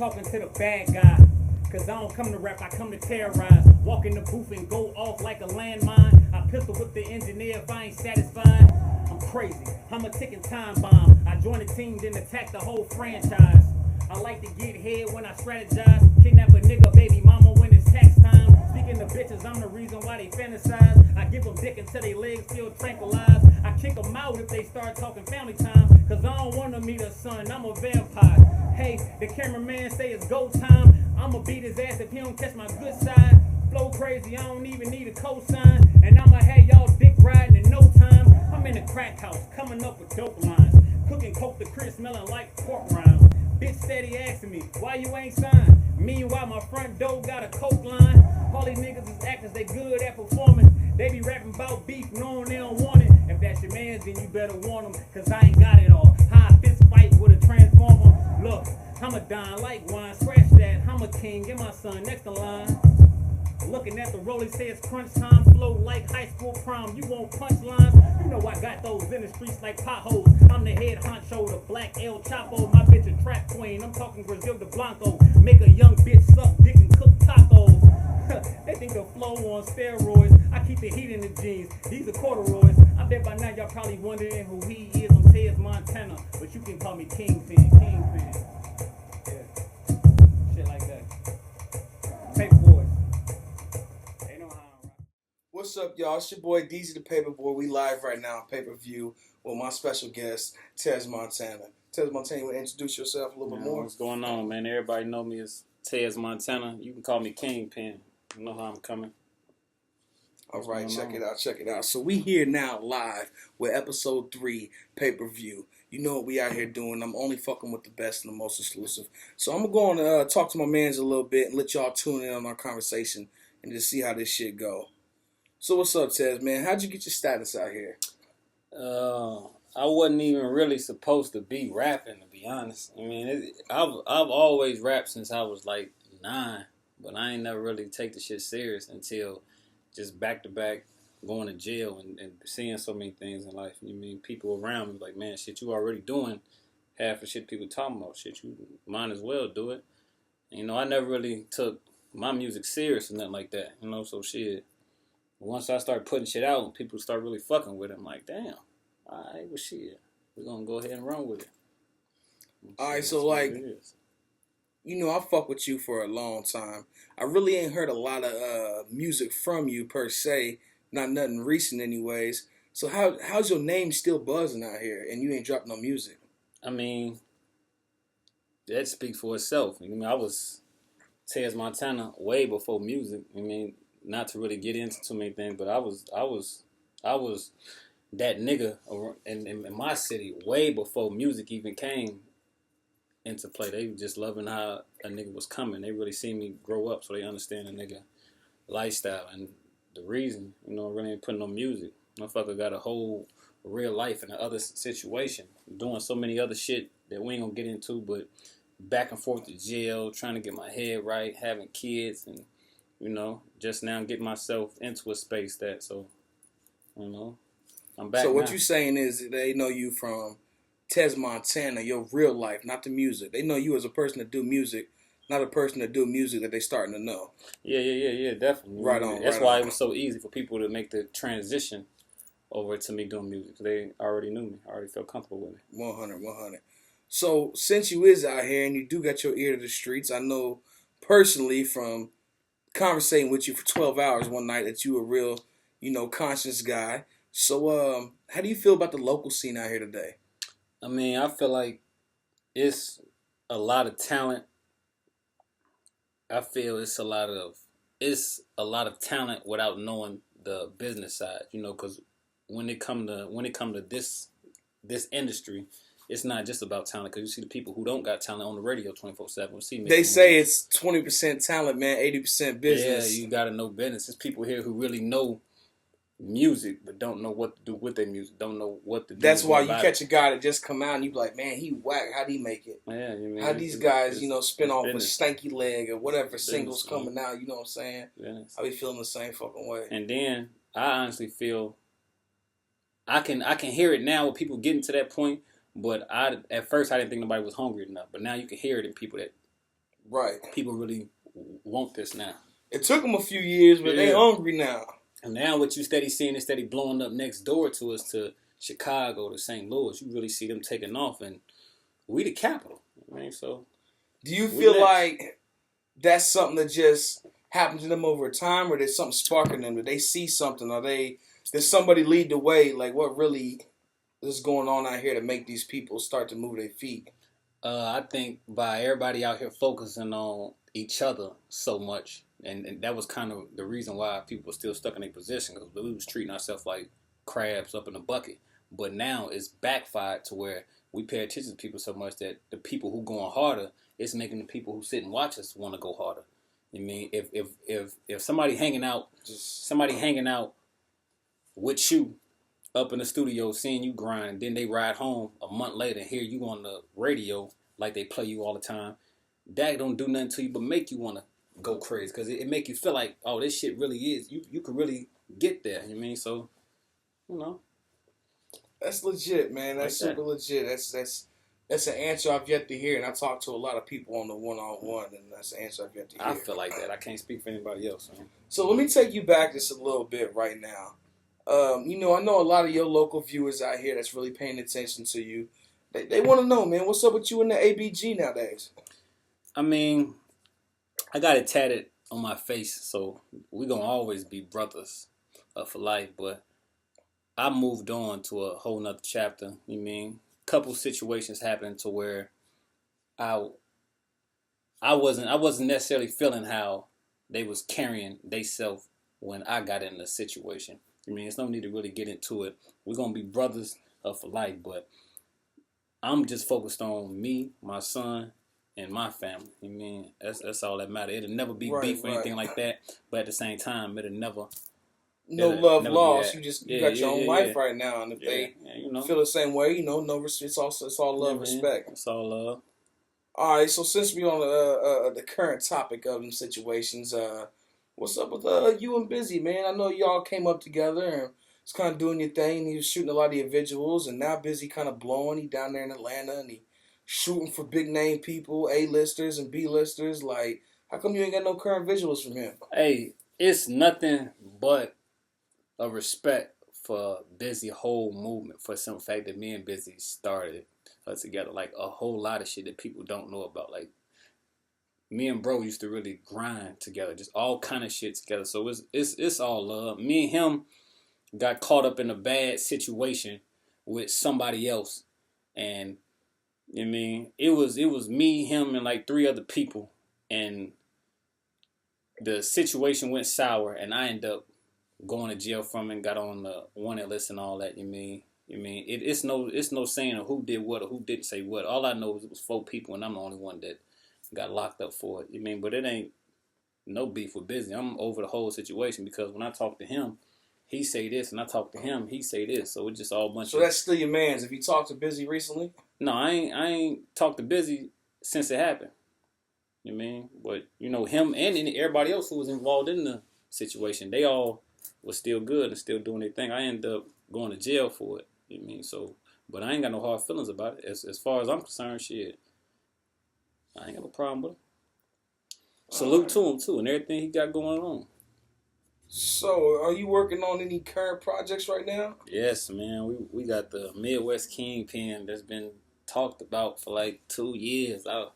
talking to the bad guy. Cause I don't come to rap, I come to terrorize. Walk in the booth and go off like a landmine. I pistol whip the engineer if I ain't satisfied. I'm crazy, I'm a ticking time bomb. I join a team, then attack the whole franchise. I like to get head when I strategize. Kidnap a nigga, baby mama when it's tax time. Speaking of bitches, I'm the reason why they fantasize. I give them dick until they legs feel tranquilized. I kick them out if they start talking family time. Cause I don't wanna meet a son, I'm a vampire. Hey, the cameraman say it's go time. I'ma beat his ass if he don't catch my good side. Flow crazy, I don't even need a cosign. And I'ma have y'all dick riding in no time. I'm in the crack house, coming up with dope lines. Cooking coke the crib, smelling like pork rinds. Bitch steady asking me, why you ain't signed? Meanwhile, my front door got a coke line. All these niggas is actors, they good at performing. They be rapping about beef, knowing they don't want it. If that's your man's, then you better want him. Cause I ain't got it all. High fist fight with a transformer. Look, I'm a dime like wine, scratch that. I'm a king, get my son next in line. Looking at the rollie, say it's crunch time. Flow like high school prom, you want punchlines? You know I got those in the streets like potholes. I'm the head honcho, the black El Chapo. My bitch a trap queen, I'm talking Brazil de Blanco. Make a young bitch suck dick and cook tacos. They think the flow on steroids. I keep the heat in the jeans, these are corduroys. I bet by now y'all probably wondering who he is. I'm Tez Montana, but you can call me Kingpin. Kingpin. Yeah. Shit like that. Paperboy. What's up, y'all? It's your boy Deezy da Paperboy. We live right now on pay-per-view with my special guest, Tez Montana. Tez Montana, you want to introduce yourself a little bit more? What's going on, man? Everybody know me as Tez Montana. You can call me Kingpin. You know how I'm coming. All right, check it out. So we here now live with episode 3 pay-per-view. You know what we out here doing. I'm only fucking with the best and the most exclusive. So I'm going to talk to my mans a little bit and let y'all tune in on our conversation and just see how this shit go. So what's up, Tez, man? How'd you get your status out here? I wasn't even really supposed to be rapping, to be honest. I mean, I've always rapped since I was like 9, but I ain't never really take the shit serious until just back to back going to jail and seeing so many things in life. You mean people around me like, man, shit, you already doing half the shit people talking about. Shit, you might as well do it. And, you know, I never really took my music serious or nothing like that. You know, so shit. Once I start putting shit out and people start really fucking with it, I'm like, damn, all right, well, shit, we're going to go ahead and run with it. All right, so like, you know, I fuck with you for a long time. I really ain't heard a lot of music from you per se, not nothing recent anyways. So how's your name still buzzing out here and you ain't dropped no music? I mean, that speaks for itself. I mean, I was Tez Montana way before music. I mean, not to really get into too many things, but I was that nigga in my city way before music even came into play. They were just loving how a nigga was coming. They really seen me grow up, so they understand a nigga lifestyle and the reason. You know, really ain't putting no music. Motherfucker got a whole real life in another situation, doing so many other shit that we ain't gonna get into, but back and forth to jail, trying to get my head right, having kids, and you know, just now getting myself into a space that, so, you know, I'm back. So what now. you saying is they know you from Tez Montana, your real life, not the music. They know you as a person that do music, not a person that do music that they starting to know. Yeah, definitely. Right on. That's why it was so easy for people to make the transition over to me doing music. They already knew me, already felt comfortable with me. 100. So since you is out here and you do got your ear to the streets, I know personally from conversating with you for 12 hours one night that you a real, you know, conscious guy. So how do you feel about the local scene out here today? I mean, I feel like it's a lot of talent. I feel it's a lot of talent without knowing the business side, you know, because when it come to this industry, it's not just about talent, because you see the people who don't got talent on the radio 24/7. They say it's 20% talent, man, 80% business. Yeah, you got to know business. There's people here who really know music but don't know what to do with their music, don't know what to do. That's why you catch a guy that just come out and you be like, man, he whack. How'd he make it? Yeah, you mean, how these guys, you know, spin off business. a stanky leg or whatever singles coming out, you know what I'm saying? Business. I be feeling the same fucking way. And then I honestly feel I can hear it now with people getting to that point, but at first I didn't think nobody was hungry enough. But now you can hear it in people that Right. People really want this now. It took them a few years, but they hungry now. And now what you steady seeing is steady blowing up next door to us, to Chicago, to St. Louis. You really see them taking off, and we the capital. I mean, so do you feel like that's something that just happened to them over time, or there's something sparking them? Did they see something? Did somebody lead the way? Like, what really is going on out here to make these people start to move their feet? I think by everybody out here focusing on each other so much, and that was kind of the reason why people were still stuck in their position, because we was treating ourselves like crabs up in a bucket. But now it's backfired to where we pay attention to people so much that the people who going harder, it's making the people who sit and watch us want to go harder. I mean, if somebody hanging out with you up in the studio, seeing you grind, then they ride home a month later and hear you on the radio like they play you all the time, that don't do nothing to you but make you want to go crazy, because it make you feel like, oh, this shit really is, you could really get there. You mean, so, you know. That's legit, man. That's super legit. That's an answer I've yet to hear, and I talked to a lot of people on the one-on-one, and that's an answer I've yet to hear. I feel like that. I can't speak for anybody else, man. So let me take you back just a little bit right now. I know a lot of your local viewers out here that's really paying attention to you. They want to know, man, what's up with you and the ABG nowadays? I mean, I got it tatted on my face, so we gonna always be brothers for life. But I moved on to a whole nother chapter. You mean, couple situations happened to where I wasn't necessarily feeling how they was carrying theyself when I got in the situation. I mean, there's no need to really get into it. We're going to be brothers for life, but I'm just focused on me, my son, and my family. I mean, that's all that matters. It'll never be beef or anything like that, but at the same time, it'll never... No love lost. You got your own life right now, and if they feel the same way, no, it's all love, respect. It's all love. All right, so since we're on the current topic of them situations, what's up with you and Busy, man? I know y'all came up together and was kind of doing your thing. He was shooting a lot of your visuals, and now Busy kind of blowing. He down there in Atlanta, and he shooting for big name people, A-listers and B-listers. Like, how come you ain't got no current visuals from him? Hey, it's nothing but a respect for Busy whole movement, for some fact that me and Busy started together. Like, a whole lot of shit that people don't know about. Like, me and bro used to really grind together, just all kind of shit together. So it's all love. Me and him got caught up in a bad situation with somebody else, and I mean, it was me, him, and like 3 other people, and the situation went sour, and I ended up going to jail from it and got on the wanted list and all that. It's no saying of who did what or who didn't say what. All I know is it was 4 people, and I'm the only one that got locked up for it. But it ain't no beef with Busy. I'm over the whole situation, because when I talk to him, he say this, and I talk to him, he say this. So it's just all a bunch of... So that's still your mans. Have you talked to Busy recently? No, I ain't talked to Busy since it happened. But him and everybody else who was involved in the situation, they all was still good and still doing their thing. I ended up going to jail for it. So, but I ain't got no hard feelings about it. As far as I'm concerned, shit, I ain't got no problem with him. Salute to him too, and everything he got going on. So, are you working on any current projects right now? Yes, man. We got the Midwest Kingpin that's been talked about for like 2 years. I was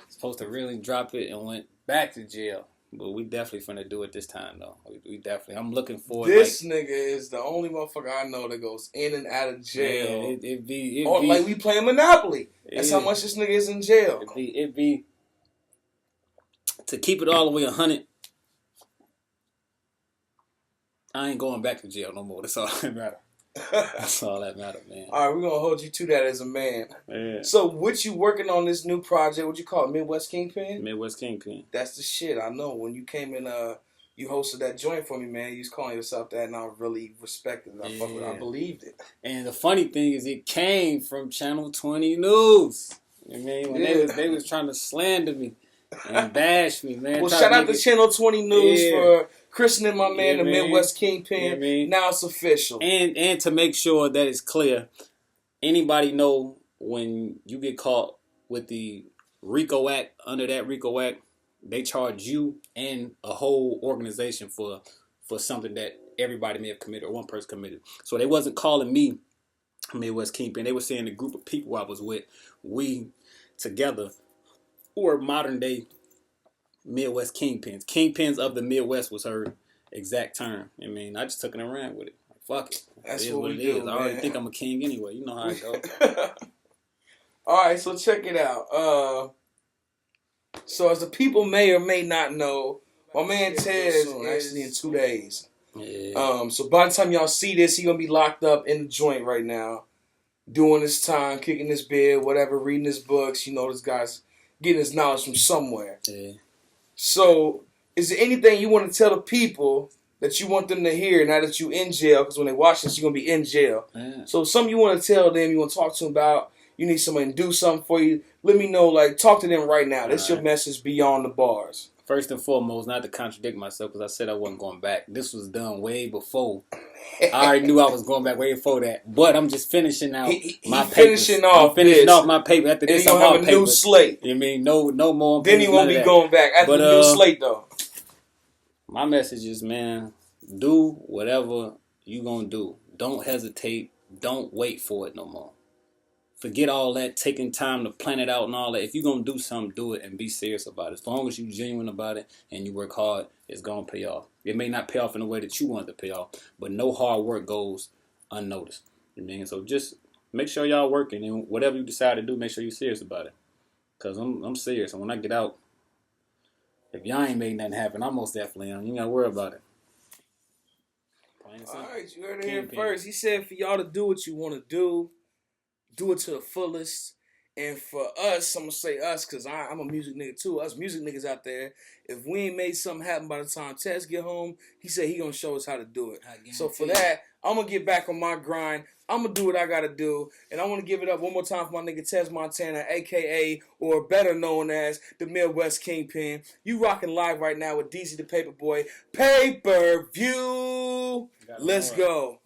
supposed to really drop it and went back to jail. But we definitely finna do it this time, though. We definitely. I'm looking forward. This nigga is the only motherfucker I know that goes in and out of jail. Man, it be like we playing Monopoly. That's how much this nigga is in jail. It be to keep it all the way 100. I ain't going back to jail no more. That's all that matter. That's all that matter, man. All right, we're gonna hold you to that as a man. Yeah. So, what you working on this new project? What you call it, Midwest Kingpin? Midwest Kingpin. That's the shit. I know. When you came in, you hosted that joint for me, man. You was calling yourself that, and I really respected it. I believed it. And the funny thing is, it came from Channel 20 News. When they was trying to slander me and bash me, man. Well, shout out to Channel 20 News for christening my man, the Midwest Kingpin. Now it's official. And to make sure that it's clear, anybody know when you get caught with the RICO Act, under that RICO Act, they charge you and a whole organization for something that everybody may have committed or one person committed. So they wasn't calling me Midwest Kingpin. They were saying the group of people I was with, we together were modern day Midwest Kingpins. Kingpins of the Midwest was her exact term. I mean, I just took it and ran with it. Like, fuck it. That's It is what it we do, is. I already man. think I'm a king anyway. You know how it goes. All right, so check it out. So as the people may or may not know, my man Tez is actually in 2 days. Yeah. So by the time y'all see this, he gonna be locked up in the joint right now, doing his time, kicking his bed, whatever, reading his books. You know, this guy's getting his knowledge from somewhere. Yeah. So, is there anything you want to tell the people that you want them to hear now that you in jail? Because when they watch this, you're gonna be in jail. Yeah. So, something you want to tell them, you want to talk to them about. You need somebody to do something for you. Let me know. Like, talk to them right now. That's your message beyond the bars. First and foremost, not to contradict myself, because I said I wasn't going back. This was done way before. I already knew I was going back way before that. But I'm just finishing out my papers. I'm finishing off my paper. After this, I'm off have a new slate. You mean no more? Then you won't be going back after the new slate, though. My message is, man, do whatever you gonna do. Don't hesitate. Don't wait for it no more. Forget all that taking time to plan it out and all that. If you're going to do something, do it and be serious about it. As long as you're genuine about it and you work hard, it's going to pay off. It may not pay off in the way that you want it to pay off, but no hard work goes unnoticed. You mean? So just make sure y'all working, and whatever you decide to do, make sure you're serious about it. Because I'm serious. And when I get out, if y'all ain't made nothing happen, I'm most definitely on. You got to worry about it. All right, you heard it here first. He said for y'all to do what you want to do it to the fullest. And for us, I'm going to say us because I'm a music nigga too. Us music niggas out there, if we ain't made something happen by the time Tez get home, he said he going to show us how to do it. So for that, I'm going to get back on my grind. I'm going to do what I got to do. And I want to give it up one more time for my nigga Tez Montana, a.k.a. or better known as the Midwest Kingpin. You rocking live right now with Deezy da Paperboy. Pay-per-view. Let's go.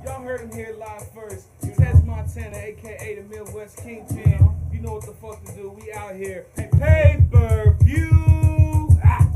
Y'all heard him here live first. Tez Montana, a.k.a. the Midwest Kingpin. You know what the fuck to do. We out here. Pay-per-view. Ah.